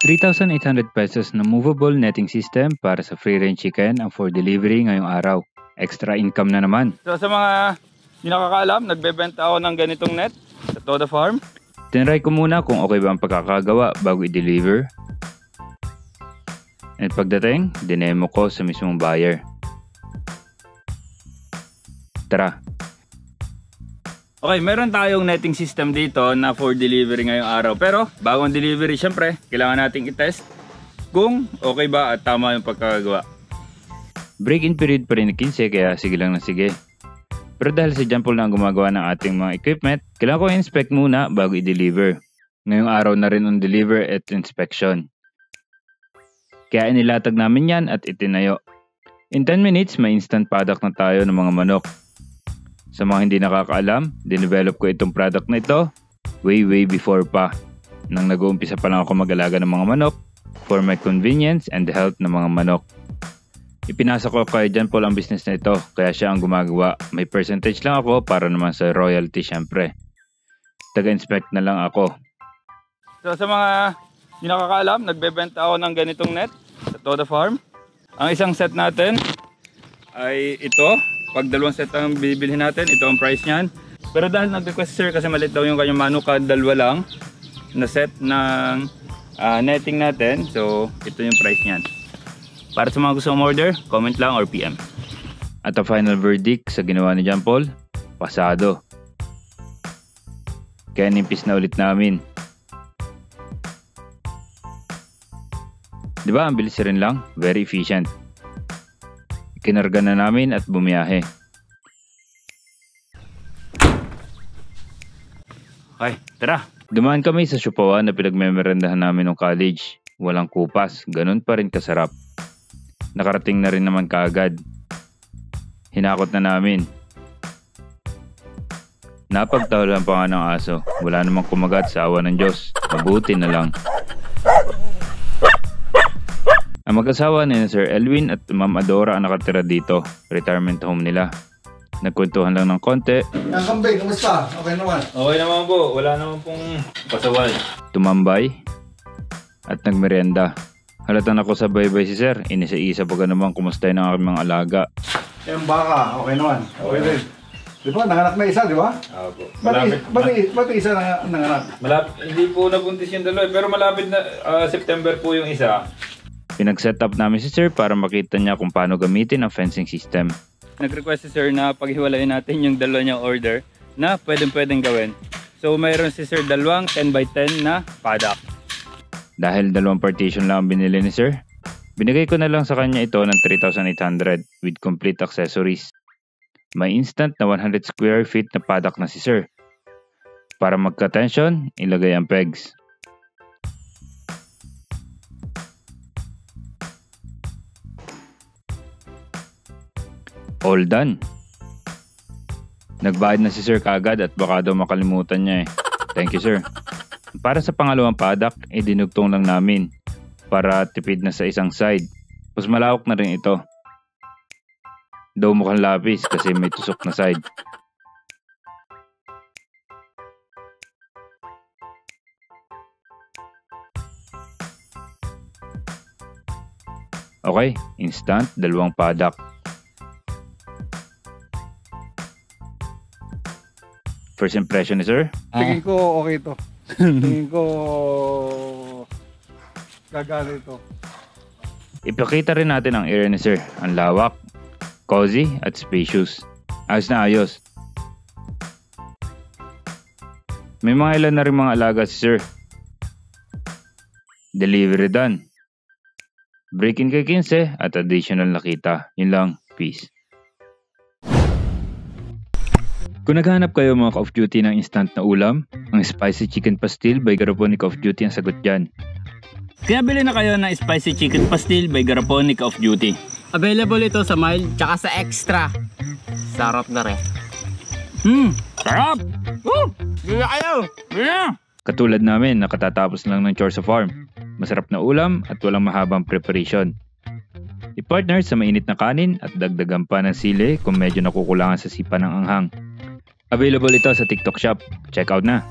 3,800 pesos na movable netting system para sa free-range chicken ang for delivery ngayong araw. Extra income na naman. So sa mga hindi nakakaalam, nagbebenta ako ng ganitong net sa Toda Farm. Tinry ko muna kung okay ba ang pagkakagawa bago i-deliver. At pagdating, dinemo ko sa mismong buyer. Tara! Okay, meron tayong netting system dito na for delivery ngayong araw. Pero bago ang delivery, syempre, kailangan nating i-test kung okay ba at tama yung pagkakagawa. Break-in period pa rin ni 15 kaya sige lang na sige. Pero dahil si John Paul na ang gumagawa ng ating mga equipment, kailangan ko i-inspect muna bago i-deliver. Ngayong araw na rin ang deliver at inspection. Kaya inilatag namin yan at itinayo. In 10 minutes, may instant product na tayo ng mga manok. Sa mga hindi nakakaalam, dinevelop ko itong product na ito way before pa. Nang nag-uumpisa pa lang ako mag-alaga ng mga manok for my convenience and the health ng mga manok. Ipinasa ko kay John Paul ang business na ito, kaya siya ang gumagawa. May percentage lang ako para naman sa royalty syempre. Taga-inspect na lang ako. So sa mga hindi nakakaalam, nagbebenta ako ng ganitong net sa Toda Farm. Ang isang set natin ay ito. Pag dalawang set ang bibilhin natin, ito ang price niyan. Pero dahil nag-request sir kasi maliit daw yung kanyang manok, dalawa lang na set ng netting natin. So ito yung price niyan. Para sa mga gusto order, comment lang or PM. At ang final verdict sa ginawa ni John Paul, pasado. Kaya nimpis na ulit namin. Diba ang bilis rin lang? Very efficient. Kinarga na namin at bumiyahe. Okay, tara! Dumaan kami sa Siupawan na pinagmemerendahan namin ng college. Walang kupas, ganun pa rin kasarap. Nakarating na rin naman kaagad. Hinakot na namin. Napagtawalan pa nga ng aso. Wala namang kumagat sa awa ng Diyos. Mabuti na lang. Ang mag-asawa ni Sir Elwin at Ma'am Adora ang nakatira dito. Retirement home nila. Nagkwentuhan lang ng konti. Ang kambing, kamusta? Okay naman? Okay naman po, wala naman pong pasawal. Tumambay at nagmerienda. Halatang ako sa baybay si Sir. Inisa-isa pa naman kumusta ng aking mga alaga. Yung baka, okay naman. Okay din. Di ba? Nanganak na isa, di ba? Opo. Ba't isa nanganak? Hindi po nabuntis yung dalawa, pero malapit na September po yung isa. Pinag-set up namin si Sir para makita niya kung paano gamitin ang fencing system. Nag-request si Sir na paghiwalayin natin yung dalawa niyang order na pwedeng gawin. So mayroon si Sir dalawang 10x10 na paddock. Dahil dalawang partition lang ang binili ni Sir, binigay ko na lang sa kanya ito ng 3,800 with complete accessories. May instant na 100 square feet na paddock na si Sir. Para magka-tension, ilagay ang pegs. All done. Nagbayad na si Sir kaagad at baka daw makalimutan niya eh. Thank you Sir. Para sa pangalawang paddock, dinugtong lang namin para tipid na sa isang side. Mas malawak na rin ito. Daw mukhang lapis kasi may tusok na side. Okay, instant, dalawang paddock. First impression ni Sir? Tingin ko okay to. Tingin ko gagana ito. Ipakita rin natin ang area ni Sir. Ang lawak, cozy at spacious. Ayos na ayos. May mga ilan na rin mga alaga si Sir. Delivery done. Break-in kay 15 at additional nakita. Yun lang. Peace. Kung naghahanap kayo mga Call of Duty ng instant na ulam, ang Spicy Chicken Pastil by Garapon ni Call of Duty ang sagot dyan. Kaya bili na kayo ng Spicy Chicken Pastil by Garapon ni Call of Duty. Available ito sa mild tsaka sa extra. Sarap na rin. Sarap! Bili na kayo! Bili na! Katulad namin, nakatatapos lang ng chore sa farm. Masarap na ulam at walang mahabang preparation. I-partner sa mainit na kanin at dagdagan pa ng sili kung medyo nakukulangan sa sipa ng anghang. Available ito sa TikTok shop. Check out na!